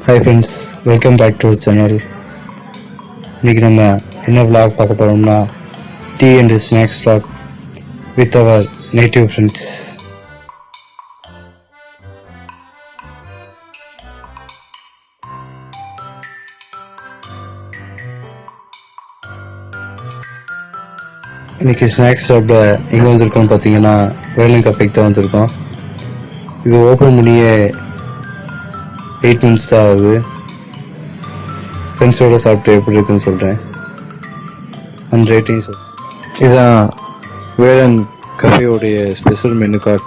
Hi friends, welcome back to our channel. இன்றைக்கி நம்ம என்ன vlog பார்க்க போகிறோம்னா tea and snacks vlog with our native friends. இன்றைக்கி ஸ்நாக்ஸ் சாப்பிட எங்கே வந்திருக்கோம்னு பார்த்தீங்கன்னா வேலன் கஃபேக்கு தான் வந்திருக்கோம். இது ஓப்பன் பண்ணியே 8 months தான் ஆகுது. ஃப்ரெண்ட்ஸோடு சாப்பிட்டு எப்படி இருக்குன்னு சொல்கிறேன், அந்த ரேட்டிங் சொல்கிறேன். இதுதான் வேலன் கஃபேயோடைய ஸ்பெஷல் மெனு கார்ட்.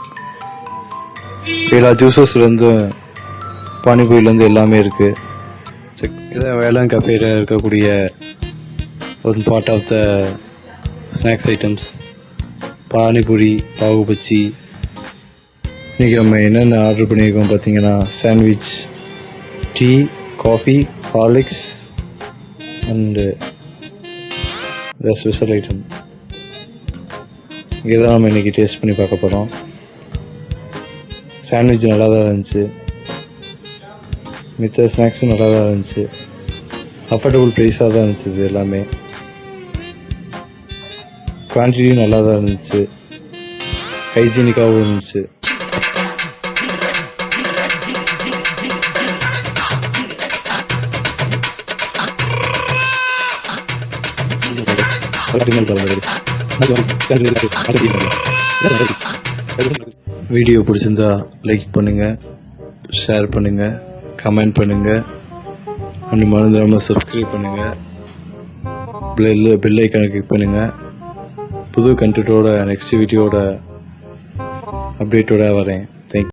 எல்லா ஜூஸஸ்லேருந்து பானிபூரிலேருந்து எல்லாமே இருக்குது. இதுதான் வேலன் கஃபேயில் இருக்கக்கூடிய ஒரு part of the snacks items. Panipuri, pav bhaji. இன்றைக்கி நம்ம என்னென்ன ஆர்டர் பண்ணியிருக்கோம் பார்த்தீங்கன்னா sandwich, tea, coffee, Horlicks and the special item. இங்கே தான் நம்ம இன்றைக்கி டேஸ்ட் பண்ணி பார்க்க போகிறோம். சாண்ட்விச் நல்லா தான் இருந்துச்சு, மித்த ஸ்நாக்ஸும் நல்லா தான் இருந்துச்சு. அஃபோர்டபுள் ப்ரைஸாக தான் இருந்துச்சு. இது எல்லாமே குவான்டிட்டியும் நல்லா தான் இருந்துச்சு, ஹைஜீனிக்காகவும் இருந்துச்சு. வீடியோ பிடிச்சிருந்தா லைக் பண்ணுங்கள், ஷேர் பண்ணுங்கள், கமெண்ட் பண்ணுங்கள், அண்ட் மறந்துடாமல் சப்ஸ்கிரைப் பண்ணுங்கள். பெல் ஐக்கானை கிளிக் பண்ணுங்கள். புது கண்டென்ட்டோட நெக்ஸ்ட் வீடியோட அப்டேட்டோட வரேன். தேங்க்யூ.